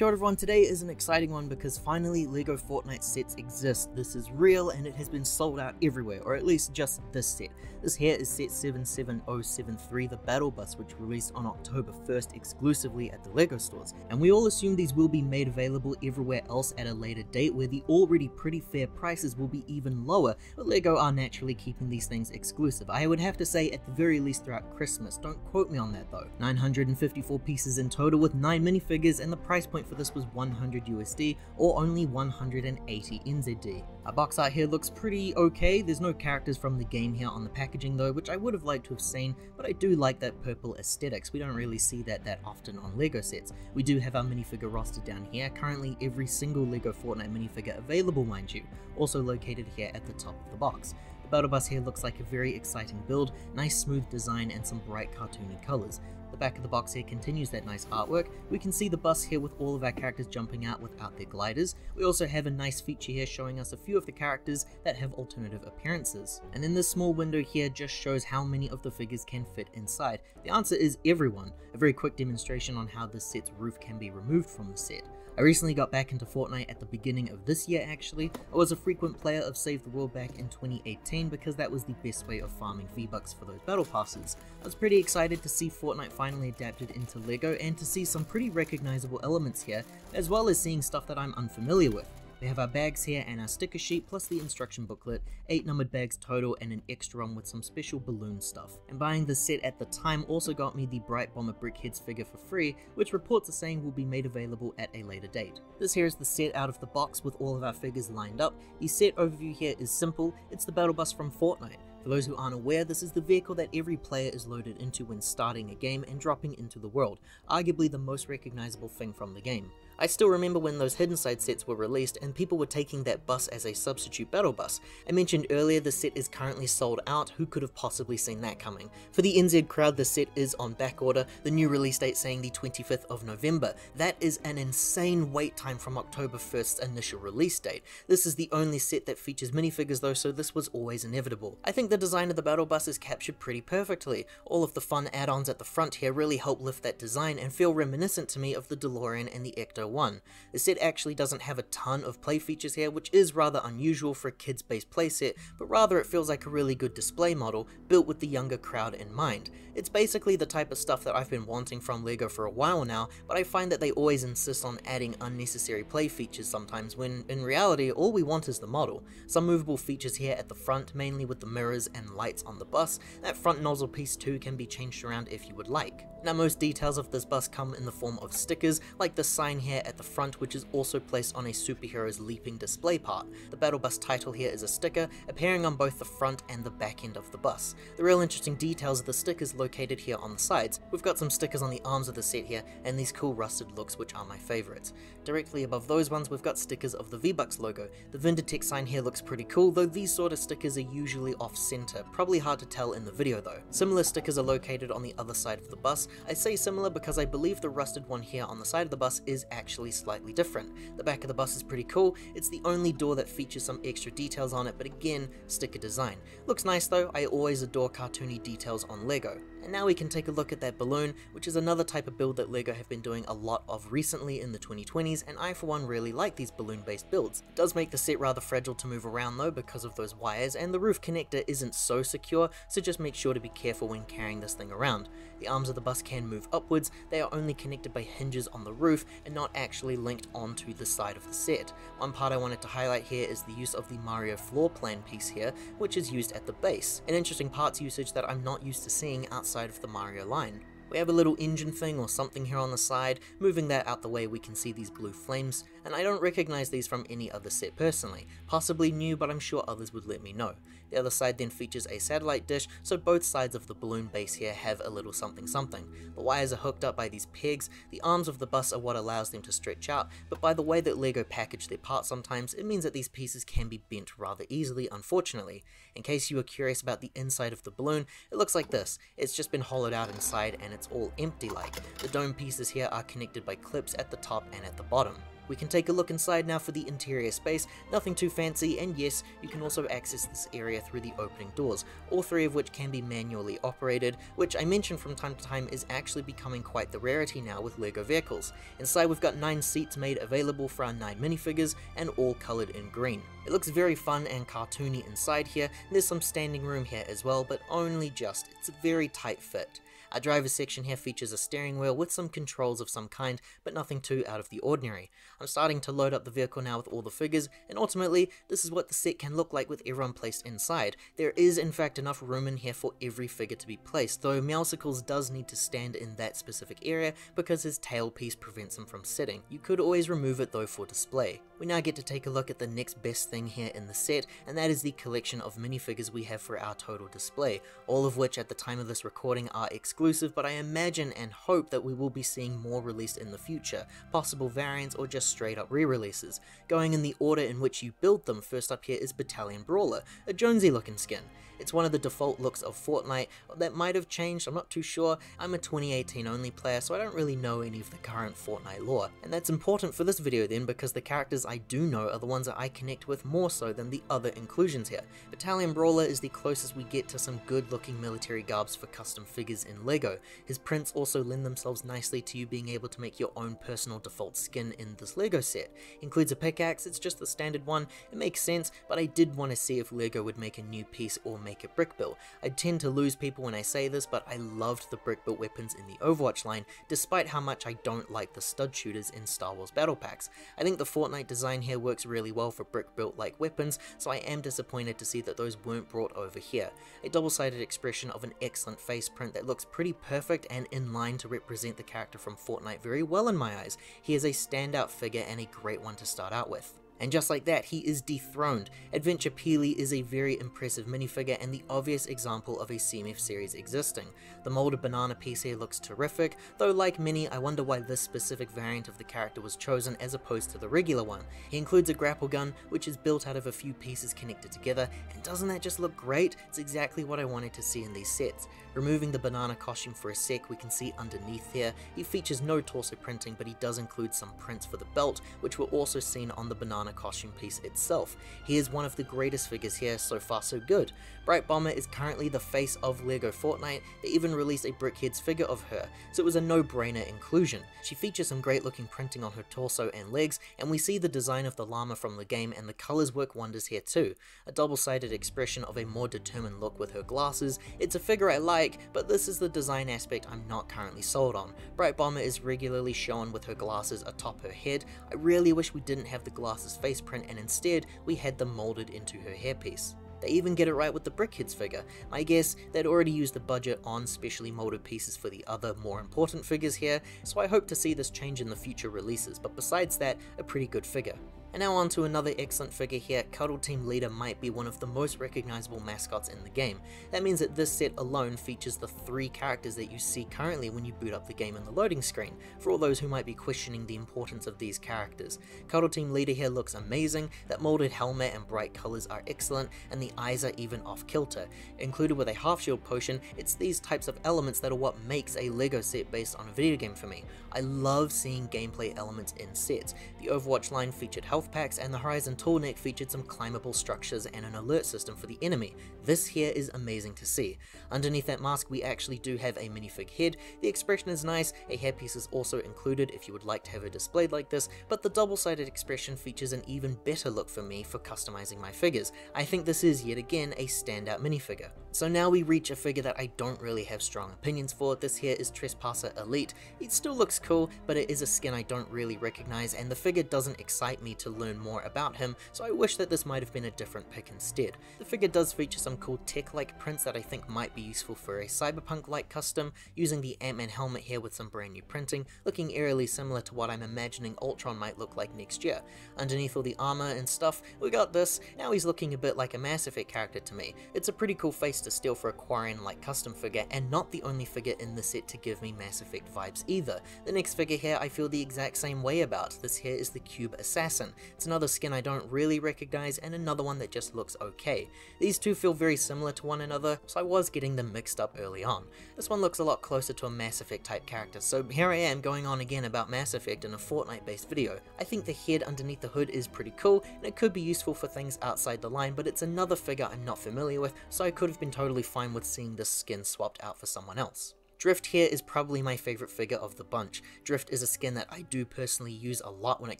Kia ora everyone, today is an exciting one because finally LEGO Fortnite sets exist. This is real and it has been sold out everywhere, or at least just this set. This here is set 77073, the Battle Bus, which released on October 1st exclusively at the LEGO stores. And we all assume these will be made available everywhere else at a later date where the already pretty fair prices will be even lower, but LEGO are naturally keeping these things exclusive. I would have to say at the very least throughout Christmas. Don't quote me on that though. 954 pieces in total with 9 minifigures, and the price point for this was 100 USD or only 180 NZD. Our box art here looks pretty okay. There's no characters from the game here on the packaging though, which I would have liked to have seen, but I do like that purple aesthetics. We don't really see that often on LEGO sets. We do have our minifigure roster down here, currently every single LEGO Fortnite minifigure available mind you, also located here at the top of the box. The Battle Bus here looks like a very exciting build, nice smooth design and some bright cartoony colours. The back of the box here continues that nice artwork. We can see the bus here with all of our characters jumping out without their gliders. We also have a nice feature here showing us a few of the characters that have alternative appearances. And then this small window here just shows how many of the figures can fit inside. The answer is everyone. A very quick demonstration on how this set's roof can be removed from the set. I recently got back into Fortnite at the beginning of this year actually. I was a frequent player of Save the World back in 2018 because that was the best way of farming V-Bucks for those battle passes. I was pretty excited to see Fortnite finally adapted into LEGO and to see some pretty recognizable elements here, as well as seeing stuff that I'm unfamiliar with. We have our bags here and our sticker sheet plus the instruction booklet, 8 numbered bags total and an extra one with some special balloon stuff. And buying this set at the time also got me the Brite Bomber Brickheads figure for free, which reports are saying will be made available at a later date. This here is the set out of the box with all of our figures lined up. The set overview here is simple, it's the Battle Bus from Fortnite. For those who aren't aware, this is the vehicle that every player is loaded into when starting a game and dropping into the world, arguably the most recognizable thing from the game. I still remember when those hidden side sets were released and people were taking that bus as a substitute battle bus. I mentioned earlier the set is currently sold out, who could have possibly seen that coming? For the NZ crowd, the set is on backorder, the new release date saying the 25th of November. That is an insane wait time from October 1st's initial release date. This is the only set that features minifigures though, so this was always inevitable. I think the design of the battle bus is captured pretty perfectly. All of the fun add-ons at the front here really help lift that design and feel reminiscent to me of the DeLorean and the Ecto 1. The set actually doesn't have a ton of play features here, which is rather unusual for a kids-based playset, but rather it feels like a really good display model built with the younger crowd in mind. It's basically the type of stuff that I've been wanting from LEGO for a while now, but I find that they always insist on adding unnecessary play features sometimes when, in reality, all we want is the model. Some movable features here at the front, mainly with the mirrors and lights on the bus. That front nozzle piece too can be changed around if you would like. Now most details of this bus come in the form of stickers, like the sign here at the front, which is also placed on a superhero's leaping display part. The Battle Bus title here is a sticker, appearing on both the front and the back end of the bus. The real interesting details of the stickers located here on the sides. We've got some stickers on the arms of the set here, and these cool rusted looks which are my favorites. Directly above those ones we've got stickers of the V-Bucks logo. The Vindertech sign here looks pretty cool, though these sort of stickers are usually off-center, probably hard to tell in the video though. Similar stickers are located on the other side of the bus. I say similar because I believe the rusted one here on the side of the bus is actually slightly different. The back of the bus is pretty cool. It's the only door that features some extra details on it, but again, sticker design. Looks nice though. I always adore cartoony details on LEGO. And now we can take a look at that balloon, which is another type of build that LEGO have been doing a lot of recently in the 2020s, and I for one really like these balloon-based builds. It does make the set rather fragile to move around though because of those wires, and the roof connector isn't so secure, so just make sure to be careful when carrying this thing around. The arms of the bus can move upwards. They are only connected by hinges on the roof and not actually linked onto the side of the set. One part I wanted to highlight here is the use of the Mario floor plan piece here, which is used at the base. An interesting parts usage that I'm not used to seeing outside of the Mario line. We have a little engine thing or something here on the side. Moving that out the way we can see these blue flames, and I don't recognize these from any other set personally. Possibly new, but I'm sure others would let me know. The other side then features a satellite dish, so both sides of the balloon base here have a little something something. The wires are hooked up by these pegs. The arms of the bus are what allows them to stretch out, but by the way that LEGO package their parts sometimes, it means that these pieces can be bent rather easily, unfortunately. In case you were curious about the inside of the balloon, it looks like this. It's just been hollowed out inside and it's all empty like. The dome pieces here are connected by clips at the top and at the bottom. We can take a look inside now for the interior space, nothing too fancy, and yes, you can also access this area through the opening doors, all three of which can be manually operated, which I mention from time to time is actually becoming quite the rarity now with LEGO vehicles. Inside we've got 9 seats made available for our 9 minifigures, and all coloured in green. It looks very fun and cartoony inside here, and there's some standing room here as well, but only just, it's a very tight fit. Our driver's section here features a steering wheel with some controls of some kind, but nothing too out of the ordinary. I'm starting to load up the vehicle now with all the figures, and ultimately, this is what the set can look like with everyone placed inside. There is in fact enough room in here for every figure to be placed, though Meowscles does need to stand in that specific area because his tail piece prevents him from sitting. You could always remove it though for display. We now get to take a look at the next best thing here in the set, and that is the collection of minifigures we have for our total display, all of which at the time of this recording are exclusive, but I imagine and hope that we will be seeing more released in the future, possible variants or just straight up re-releases. Going in the order in which you build them, first up here is Battalion Brawler, a Jonesy looking skin. It's one of the default looks of Fortnite. That might have changed, I'm not too sure. I'm a 2018 only player, so I don't really know any of the current Fortnite lore. And that's important for this video then, because the characters I do know are the ones that I connect with more so than the other inclusions here. Battalion Brawler is the closest we get to some good looking military garbs for custom figures in LEGO. His prints also lend themselves nicely to you being able to make your own personal default skin in this LEGO set. Includes a pickaxe, it's just the standard one, it makes sense, but I did want to see if LEGO would make a new piece or make a brick build. I tend to lose people when I say this, but I loved the brick built weapons in the Overwatch line, despite how much I don't like the stud shooters in Star Wars battle packs. I think the Fortnite design here works really well for brick built like weapons, so I am disappointed to see that those weren't brought over here. A double-sided expression of an excellent face print that looks pretty perfect and in line to represent the character from Fortnite very well in my eyes. He is a standout figure and a great one to start out with. And just like that, he is dethroned. Adventure Peely is a very impressive minifigure and the obvious example of a CMF series existing. The molded banana piece here looks terrific, though like many, I wonder why this specific variant of the character was chosen as opposed to the regular one. He includes a grapple gun, which is built out of a few pieces connected together, and doesn't that just look great? It's exactly what I wanted to see in these sets. Removing the banana costume for a sec, we can see underneath here, he features no torso printing, but he does include some prints for the belt, which were also seen on the banana costume piece itself. He is one of the greatest figures here, so far so good. Brite is currently the face of LEGO Fortnite. They even released a Brickhead's figure of her, so it was a no-brainer inclusion. She features some great looking printing on her torso and legs, and we see the design of the llama from the game, and the colours work wonders here too. A double-sided expression of a more determined look with her glasses. It's a figure I like, but this is the design aspect I'm not currently sold on. Brite is regularly shown with her glasses atop her head. I really wish we didn't have the glasses face print and instead we had them molded into her hairpiece. They even get it right with the Brickhead's figure. I guess they'd already used the budget on specially molded pieces for the other more important figures here, so I hope to see this change in the future releases, but besides that, a pretty good figure. And now on to another excellent figure here. Cuddle Team Leader might be one of the most recognizable mascots in the game. That means that this set alone features the 3 characters that you see currently when you boot up the game in the loading screen, for all those who might be questioning the importance of these characters. Cuddle Team Leader here looks amazing, that molded helmet and bright colors are excellent, and the eyes are even off kilter. Included with a half shield potion, it's these types of elements that are what makes a LEGO set based on a video game for me. I love seeing gameplay elements in sets. The Overwatch line featured health packs, and the Horizon tool neck featured some climbable structures and an alert system for the enemy. This here is amazing to see. Underneath that mask we actually do have a minifig head. The expression is nice, a hairpiece is also included if you would like to have it displayed like this, but the double-sided expression features an even better look for me for customizing my figures. I think this is yet again a standout minifigure. So now we reach a figure that I don't really have strong opinions for. This here is Trespasser Elite. It still looks cool, but it is a skin I don't really recognize, and the figure doesn't excite me to learn more about him, so I wish that this might have been a different pick instead. The figure does feature some cool tech-like prints that I think might be useful for a cyberpunk-like custom, using the Ant-Man helmet here with some brand new printing, looking eerily similar to what I'm imagining Ultron might look like next year. Underneath all the armor and stuff, we got this. Now he's looking a bit like a Mass Effect character to me. It's a pretty cool face to steal for a Quarian-like custom figure, and not the only figure in the set to give me Mass Effect vibes either. The next figure here I feel the exact same way about. This here is the Cube Assassin. It's another skin I don't really recognize and another one that just looks okay. These two feel very similar to one another, so I was getting them mixed up early on. This one looks a lot closer to a Mass Effect type character, so here I am going on again about Mass Effect in a Fortnite based video. I think the head underneath the hood is pretty cool, and it could be useful for things outside the line, but it's another figure I'm not familiar with, so I could have been totally fine with seeing this skin swapped out for someone else. Drift here is probably my favourite figure of the bunch. Drift is a skin that I do personally use a lot when it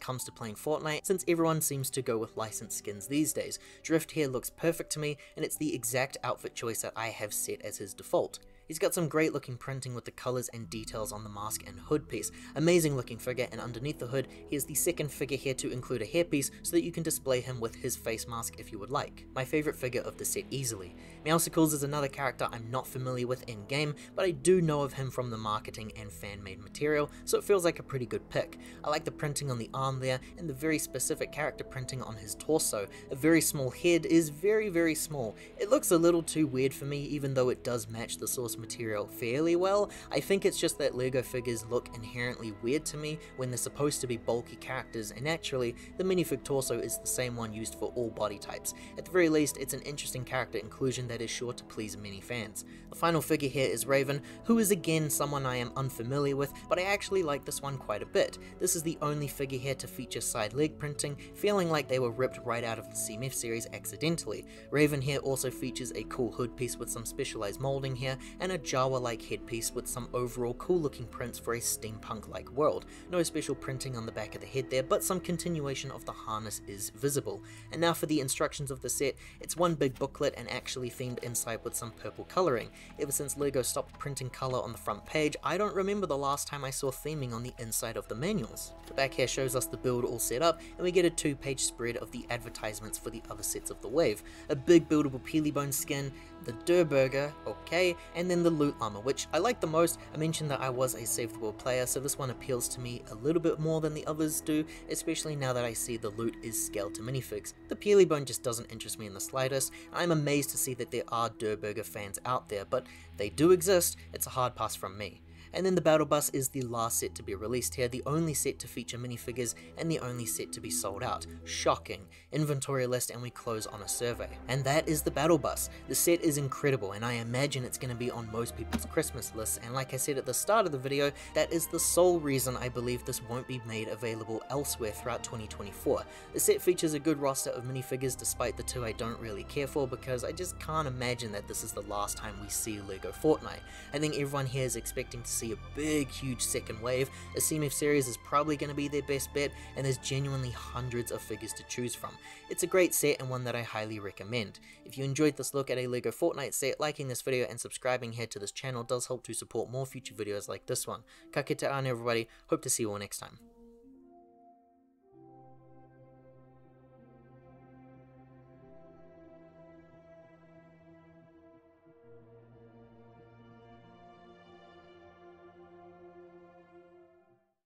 comes to playing Fortnite, since everyone seems to go with licensed skins these days. Drift here looks perfect to me, and it's the exact outfit choice that I have set as his default. He's got some great looking printing with the colours and details on the mask and hood piece. Amazing looking figure, and underneath the hood, he is the second figure here to include a hairpiece so that you can display him with his face mask if you would like. My favourite figure of the set easily. Meowscles is another character I'm not familiar with in game, but I do know of him from the marketing and fan-made material, so it feels like a pretty good pick. I like the printing on the arm there, and the very specific character printing on his torso. A very small head is very small. It looks a little too weird for me, even though it does match the source material fairly well. I think it's just that LEGO figures look inherently weird to me when they're supposed to be bulky characters, and actually the minifig torso is the same one used for all body types. At the very least, it's an interesting character inclusion that is sure to please many fans. The final figure here is Raven, who is again someone I am unfamiliar with, but I actually like this one quite a bit. This is the only figure here to feature side leg printing, feeling like they were ripped right out of the CMF series accidentally. Raven here also features a cool hood piece with some specialized molding here, and a Jawa-like headpiece with some overall cool looking prints for a steampunk-like world. No special printing on the back of the head there, but some continuation of the harness is visible. And now for the instructions of the set. It's one big booklet and actually themed inside with some purple colouring. Ever since LEGO stopped printing colour on the front page, I don't remember the last time I saw theming on the inside of the manuals. The back here shows us the build all set up, and we get a 2-page spread of the advertisements for the other sets of the wave. A big buildable Peelybone skin, the Durr Burger, okay, and then the loot armor, which I like the most. I mentioned that I was a Save the World player, so this one appeals to me a little bit more than the others do, especially now that I see the loot is scaled to minifigs. The Peelybone just doesn't interest me in the slightest. I'm amazed to see that there are Durr Burger fans out there, but they do exist. It's a hard pass from me. And then the Battle Bus is the last set to be released here, the only set to feature minifigures, and the only set to be sold out. Shocking. Inventory list, and we close on a survey. And that is the Battle Bus. The set is incredible, and I imagine it's going to be on most people's Christmas lists, and like I said at the start of the video, that is the sole reason I believe this won't be made available elsewhere throughout 2024. The set features a good roster of minifigures, despite the two I don't really care for, because I just can't imagine that this is the last time we see LEGO Fortnite. I think everyone here is expecting to see a big huge second wave. A CMF series is probably going to be their best bet, and there's genuinely hundreds of figures to choose from. It's a great set and one that I highly recommend. If you enjoyed this look at a LEGO Fortnite set, liking this video and subscribing here to this channel does help to support more future videos like this one. Ka kite ana everybody, hope to see you all next time.